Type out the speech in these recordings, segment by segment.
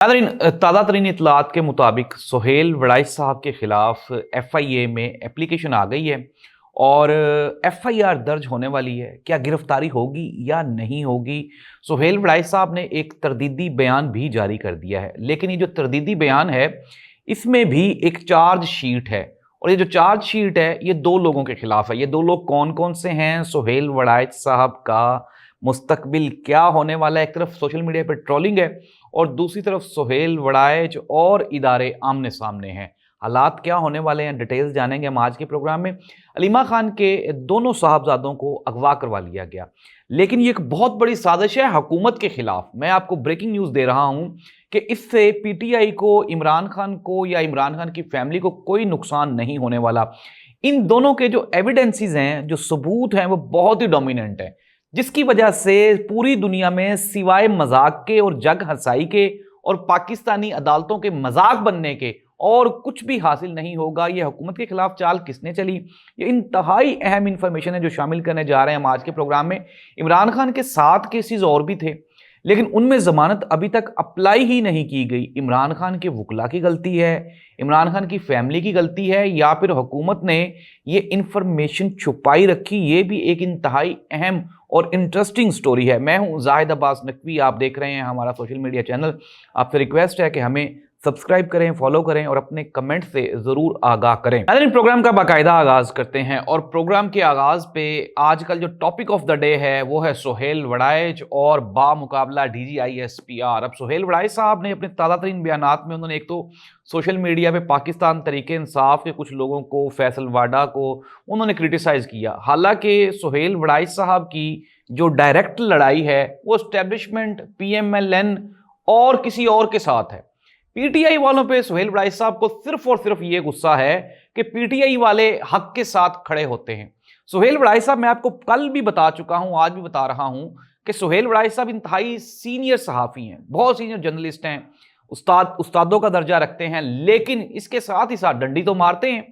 नाज़रीन, ताज़ा तरीन इत्तलात के मुताबिक सुहेल वड़ाइच साहब के खिलाफ FIA में एप्लीकेशन आ गई है और FIR दर्ज होने वाली है। क्या गिरफ्तारी होगी या नहीं होगी? सुहेल वड़ाइच साहब ने एक तरदीदी बयान भी जारी कर दिया है, लेकिन ये जो तरदीदी बयान है इसमें भी एक चार्ज शीट है और ये जो चार्ज शीट है ये दो लोगों के खिलाफ है। ये दो लोग कौन कौन से हैं? सुहेल वड़ाइच साहब का मुस्तकबिल क्या होने वाला है? एक तरफ सोशल मीडिया पर ट्रोलिंग है और दूसरी तरफ सुहेल वड़ाइच और इदारे आमने सामने हैं। हालात क्या होने वाले हैं, डिटेल्स जानेंगे हम आज के प्रोग्राम में। अलीमा खान के दोनों साहबजादों को अगवा करवा लिया गया, लेकिन ये एक बहुत बड़ी साजिश है हुकूमत के खिलाफ। मैं आपको ब्रेकिंग न्यूज़ दे रहा हूं कि इससे PTI को, इमरान खान को या इमरान खान की फैमिली को कोई नुकसान नहीं होने वाला। इन दोनों के जो एविडेंसेस हैं, जो सबूत हैं, वो बहुत ही डोमिनेंट है, जिसकी वजह से पूरी दुनिया में सिवाय मजाक के और जग हंसाई के और पाकिस्तानी अदालतों के मजाक बनने के और कुछ भी हासिल नहीं होगा। ये हुकूमत के खिलाफ चाल किसने चली, ये इंतहाई अहम इंफॉर्मेशन है जो शामिल करने जा रहे हैं हम आज के प्रोग्राम में। इमरान खान के 7 केसेस और भी थे, लेकिन उनमें जमानत अभी तक अप्लाई ही नहीं की गई। इमरान खान के वकला की गलती है, इमरान खान की फैमिली की गलती है, या फिर हुकूमत ने ये इंफॉर्मेशन छुपाई रखी? ये भी एक इंतहाई अहम और इंटरेस्टिंग स्टोरी है। मैं हूं जाहिद अब्बास नकवी, आप देख रहे हैं हमारा सोशल मीडिया चैनल। आपसे रिक्वेस्ट है कि हमें सब्सक्राइब करें, फॉलो करें और अपने कमेंट से ज़रूर आगाह करें। इन प्रोग्राम का बाकायदा आगाज़ करते हैं और प्रोग्राम के आगाज़ पे आजकल जो टॉपिक ऑफ द डे है वो है सुहेल वड़ाइच और बामुकाबला DGI SPR। अब सुहेल वड़ाइच साहब ने अपने ताज़ा तरीन बयानात में उन्होंने एक तो सोशल मीडिया पे पाकिस्तान तरीके इंसाफ के कुछ लोगों को, फैसल वाडा को उन्होंने क्रिटिसाइज़ किया। हालांकि सुहेल वड़ाइच साहब की जो डायरेक्ट लड़ाई है वो एस्टेब्लिशमेंट, PMLN और किसी और के साथ है। PTI वालों पे सुहेल वड़ाइच साहब को सिर्फ और सिर्फ ये गुस्सा है कि PTI वाले हक के साथ खड़े होते हैं। सुहेल वड़ाइच साहब, मैं आपको कल भी बता चुका हूं, आज भी बता रहा हूं कि सुहेल वड़ाइच साहब इंतहाई सीनियर सहाफ़ी हैं, बहुत सीनियर जर्नलिस्ट हैं, उस्तादों का दर्जा रखते हैं, लेकिन इसके साथ ही साथ डंडी तो मारते हैं।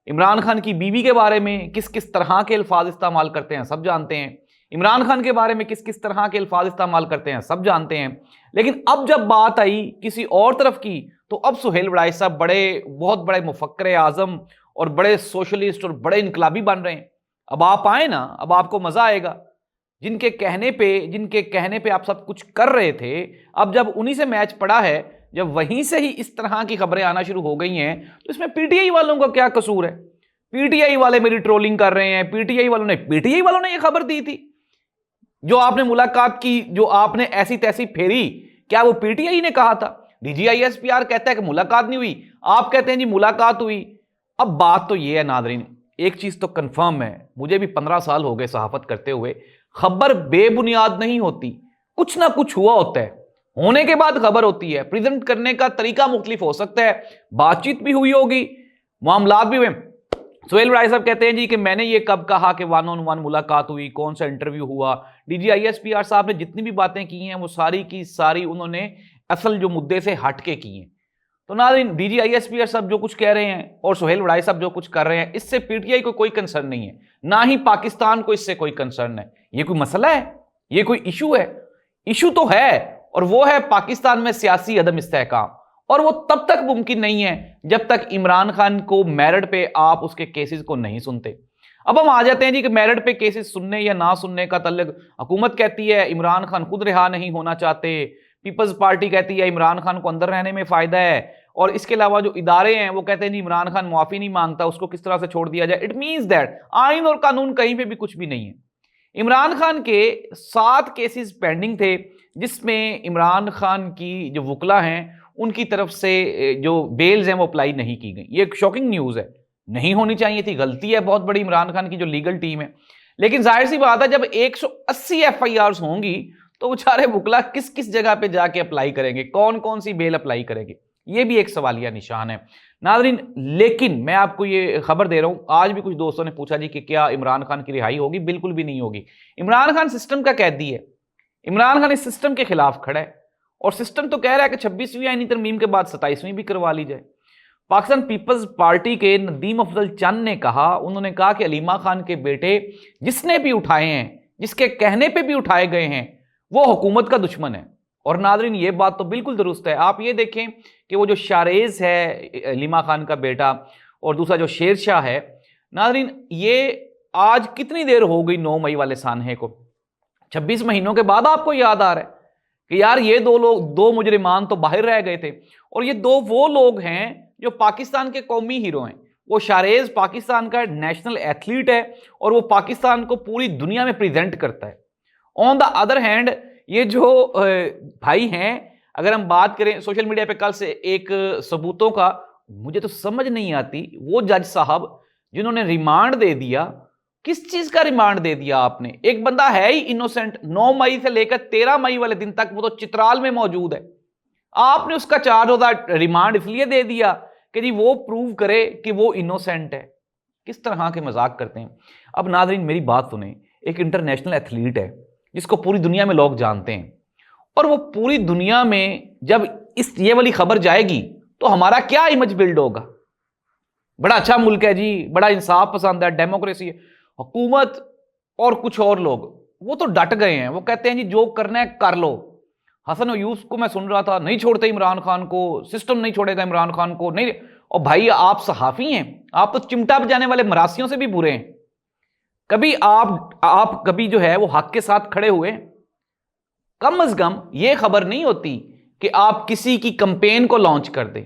इमरान खान की बीवी के बारे में किस किस तरह के अल्फाज इस्तेमाल करते हैं सब जानते हैं। इमरान खान के बारे में किस किस तरह के अल्फाज इस्तेमाल करते हैं सब जानते हैं। लेकिन अब जब बात आई किसी और तरफ की, तो अब सुहेल वड़ाइच साहब बहुत बड़े मुफक्किर आज़म और बड़े सोशलिस्ट और बड़े इनकलाबी बन रहे हैं। अब आप आए ना, अब आपको मजा आएगा। जिनके कहने पे आप सब कुछ कर रहे थे, अब जब उन्हीं से मैच पड़ा है, जब वहीं से ही इस तरह की खबरें आना शुरू हो गई हैं, तो इसमें PTI वालों का क्या कसूर है? PTI वाले मेरी ट्रोलिंग कर रहे हैं। PTI वालों ने ये खबर दी थी, जो आपने मुलाकात की, जो आपने ऐसी तैसी फेरी, क्या वो PTI ने कहा था? DGI SPR कहता है कि मुलाकात नहीं हुई, आप कहते हैं जी मुलाकात हुई। अब बात तो ये है नाज़रीन, एक चीज तो कंफर्म है, मुझे भी 15 साल हो गए सहाफत करते हुए, खबर बेबुनियाद नहीं होती, कुछ ना कुछ हुआ होता है, होने के बाद खबर होती है। प्रेजेंट करने का तरीका मुख्तलिफ हो सकता है, बातचीत भी हुई होगी, मामलात भी हुए। सुहेल वड़ाइच साहब कहते हैं जी कि मैंने ये कब कहा कि 1-on-1 मुलाकात हुई, कौन सा इंटरव्यू हुआ। DGI SPR साहब ने जितनी भी बातें की हैं वो सारी की सारी उन्होंने असल जो मुद्दे से हट के की हैं। तो नाज़रीन, DGI SPR साहब जो कुछ कह रहे हैं और सुहेल वड़ाइच साहब जो कुछ कर रहे हैं, इससे PTI को कोई कंसर्न नहीं है, ना ही पाकिस्तान को इससे कोई कंसर्न है। ये कोई मसला है, ये कोई इशू है? इशू तो है, और वो है पाकिस्तान में सियासी अदम इस्तेहकाम, और वो तब तक मुमकिन नहीं है जब तक इमरान खान को मेरिट पे आप उसके केसेस को नहीं सुनते। अब हम आ जाते हैं जी कि मेरिट पे केसेस सुनने या ना सुनने का तल्लुक, हुकूमत कहती है इमरान खान खुद रिहा नहीं होना चाहते, पीपल्स पार्टी कहती है इमरान खान को अंदर रहने में फायदा है, और इसके अलावा जो इदारे हैं वो कहते हैं जी इमरान खान मुआफी नहीं मांगता, उसको किस तरह से छोड़ दिया जाए। इट मीन्स दैट आइन और कानून कहीं पे भी कुछ भी नहीं है। इमरान खान के 7 केसेस पेंडिंग थे, जिसमें इमरान खान की जो वकला हैं उनकी तरफ से जो बेल्स हैं वो अप्लाई नहीं की गई। ये एक शॉकिंग न्यूज़ है, नहीं होनी चाहिए थी, गलती है बहुत बड़ी इमरान खान की जो लीगल टीम है। लेकिन जाहिर सी बात है, जब 180 FIRs होंगी तो बेचारे वकला किस किस जगह पे जाके अप्लाई करेंगे, कौन कौन सी बेल अप्लाई करेंगे, ये भी एक सवालिया निशान है नाज़रीन। लेकिन मैं आपको ये खबर दे रहा हूं, आज भी कुछ दोस्तों ने पूछा जी कि क्या इमरान खान की रिहाई होगी? बिल्कुल भी नहीं होगी। इमरान खान सिस्टम का कैदी है, इमरान खान इस सिस्टम के खिलाफ खड़ा है, और सिस्टम तो कह रहा है कि 26वीं आईनी तरमीम के बाद 27वीं भी करवा ली जाए। पाकिस्तान पीपल्स पार्टी के नदीम अफजल चंद ने कहा, उन्होंने कहा कि अलीमा खान के बेटे जिसने भी उठाए हैं, जिसके कहने पे भी उठाए गए हैं, वो हुकूमत का दुश्मन है اور ناظرین یہ بات تو بالکل درست ہے. آپ یہ دیکھیں کہ وہ جو شاریز ہے علیمہ خان کا بیٹا اور دوسرا جو شیر شاہ ہے، ناظرین یہ آج کتنی دیر ہو گئی 9 مئی والے سانحے کو، 26 مہینوں کے بعد آپ کو یاد آ رہا ہے کہ یار یہ دو مجرمان تو باہر رہ گئے تھے. اور یہ وہ لوگ ہیں جو پاکستان کے قومی ہیرو ہیں. وہ شاریز پاکستان کا نیشنل ایتھلیٹ ہے اور وہ پاکستان کو پوری دنیا میں پریزنٹ کرتا ہے. آن دا ادر ہینڈ یہ جو بھائی ہیں، اگر ہم بات کریں سوشل میڈیا پہ کل سے ایک ثبوتوں کا، مجھے تو سمجھ نہیں آتی وہ جج صاحب جنہوں نے ریمانڈ دے دیا، کس چیز کا ریمانڈ دے دیا آپ نے؟ ایک بندہ ہے ہی انوسنٹ، 9 مئی سے لے کر 13 مئی والے دن تک وہ تو چترال میں موجود ہے. آپ نے اس کا 4 روزہ ریمانڈ اس لیے دے دیا کہ جی وہ پروو کرے کہ وہ انوسنٹ ہے. کس طرح کے مذاق کرتے ہیں. اب ناظرین میری بات سنیں، ایک انٹرنیشنل ایتھلیٹ ہے جس کو پوری دنیا میں لوگ جانتے ہیں، اور وہ پوری دنیا میں جب یہ والی خبر جائے گی تو ہمارا کیا امیج بلڈ ہوگا؟ بڑا اچھا ملک ہے جی، بڑا انصاف پسند ہے، ڈیموکریسی ہے. حکومت اور کچھ اور لوگ وہ تو ڈٹ گئے ہیں، وہ کہتے ہیں جی جو کرنا ہے کر لو. حسن ایوب کو میں سن رہا تھا، نہیں چھوڑتے عمران خان کو، سسٹم نہیں چھوڑے گا عمران خان کو، نہیں. اور بھائی آپ صحافی ہیں، آپ تو چمٹا بجانے والے مراسیوں سے بھی برے ہیں. کبھی آپ کبھی جو ہے وہ حق کے ساتھ کھڑے ہوئے؟ کم از کم یہ خبر نہیں ہوتی کہ آپ کسی کی کمپین کو لانچ کر دیں.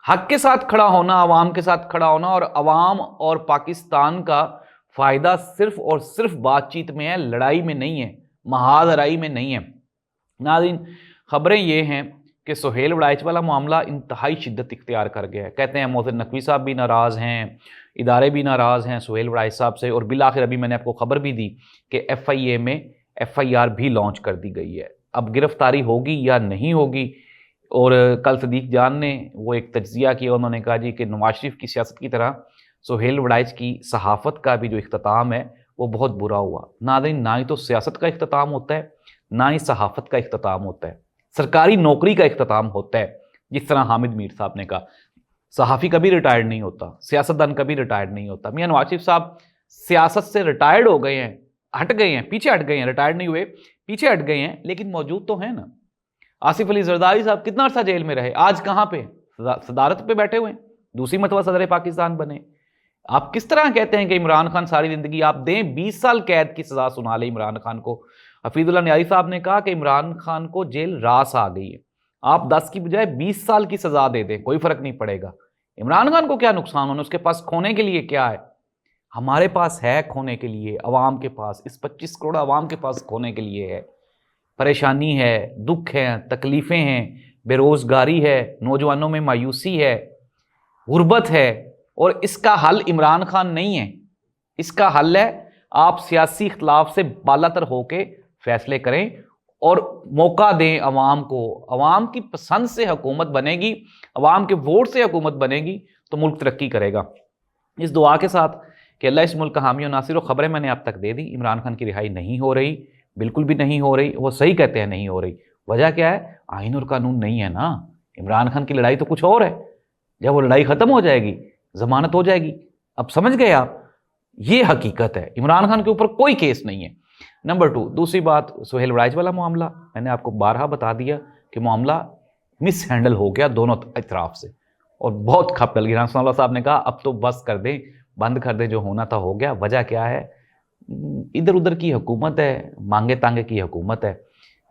حق کے ساتھ کھڑا ہونا، عوام کے ساتھ کھڑا ہونا، اور عوام اور پاکستان کا فائدہ صرف اور صرف بات چیت میں ہے، لڑائی میں نہیں ہے، محاذ آرائی میں نہیں ہے. ناظرین خبریں یہ ہیں کہ سہیل وڑائچ والا معاملہ انتہائی شدت اختیار کر گیا ہے. کہتے ہیں محسن نقوی صاحب بھی ناراض ہیں، ادارے بھی ناراض ہیں سہیل وڑائچ صاحب سے، اور بالآخر ابھی میں نے آپ کو خبر بھی دی کہ FIA میں FIR بھی لانچ کر دی گئی ہے. اب گرفتاری ہوگی یا نہیں ہوگی؟ اور کل صدیق جان نے وہ ایک تجزیہ کیا، انہوں نے کہا جی کہ نواز شریف کی سیاست کی طرح سہیل وڑائچ کی صحافت کا بھی جو اختتام ہے وہ بہت برا ہوا. ناظرین نہ ہی تو سیاست کا اختتام ہوتا ہے، نہ ہی صحافت کا اختتام ہوتا ہے، سرکاری نوکری کا اختتام ہوتا ہے. جس طرح حامد میر صاحب نے کہا صحافی کبھی ریٹائرڈ نہیں ہوتا، سیاستدان کبھی ریٹائرڈ نہیں ہوتا. میاں نواز شریف صاحب سیاست سے ریٹائرڈ ہو گئے ہیں، ہٹ گئے ہیں، پیچھے ہٹ گئے ہیں، ریٹائرڈ نہیں ہوئے، پیچھے ہٹ گئے ہیں، لیکن موجود تو ہیں نا. آصف علی زرداری صاحب کتنا عرصہ جیل میں رہے، آج کہاں پہ؟ صدارت پہ بیٹھے ہوئے ہیں، دوسری مرتبہ صدر پاکستان بنے. آپ کس طرح کہتے ہیں کہ عمران خان ساری زندگی آپ دیں، 20 سال قید کی سزا سنا لیں عمران خان کو. حفیظ اللہ نیازی صاحب نے کہا کہ عمران خان کو جیل راس آ گئی ہے، آپ 10 کی بجائے 20 سال کی سزا دے دیں، کوئی فرق نہیں پڑے گا. عمران خان کو کیا نقصان ہونا، اس کے پاس کھونے کے لیے کیا ہے؟ ہمارے پاس ہے کھونے کے لیے، عوام کے پاس، اس 25 کروڑ عوام کے پاس کھونے کے لیے ہے. پریشانی ہے، دکھ ہے، تکلیفیں ہیں، بے روزگاری ہے، نوجوانوں میں مایوسی ہے، غربت ہے، اور اس کا حل عمران خان نہیں ہے. اس کا حل ہے آپ سیاسی اختلاف سے بالاتر ہو کے فیصلے کریں اور موقع دیں عوام کو. عوام کی پسند سے حکومت بنے گی، عوام کے ووٹ سے حکومت بنے گی تو ملک ترقی کرے گا. اس دعا کے ساتھ کہ اللہ اس ملک کا حامی و ناصر ہو. خبریں میں نے اب تک دے دی، عمران خان کی رہائی نہیں ہو رہی، بالکل بھی نہیں ہو رہی. وہ صحیح کہتے ہیں نہیں ہو رہی. وجہ کیا ہے؟ آئین اور قانون نہیں ہے نا. عمران خان کی لڑائی تو کچھ اور ہے. جب وہ لڑائی ختم ہو جائے گی، ضمانت ہو جائے گی. اب سمجھ گئے آپ؟ یہ حقیقت ہے. عمران خان کے اوپر کوئی کیس نہیں ہے. نمبر 2، دوسری بات سہیل وڑائچ والا معاملہ، میں نے آپ کو بارہا بتا دیا کہ معاملہ مس ہینڈل ہو گیا دونوں اطراف سے، اور بہت کھپ ڈل گئی. رحمت اللہ صاحب نے کہا اب تو بس کر دیں، بند کر دیں، جو ہونا تھا ہو گیا. وجہ کیا ہے؟ ادھر ادھر کی حکومت ہے، مانگے تانگے کی حکومت ہے،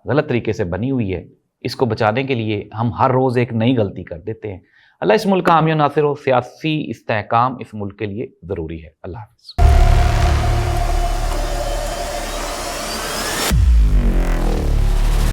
غلط طریقے سے بنی ہوئی ہے. اس کو بچانے کے لیے ہم ہر روز ایک نئی غلطی کر دیتے ہیں. اللہ اس ملک کا حامی و ناصر ہو. سیاسی استحکام اس ملک کے لیے ضروری ہے. اللہ حافظ.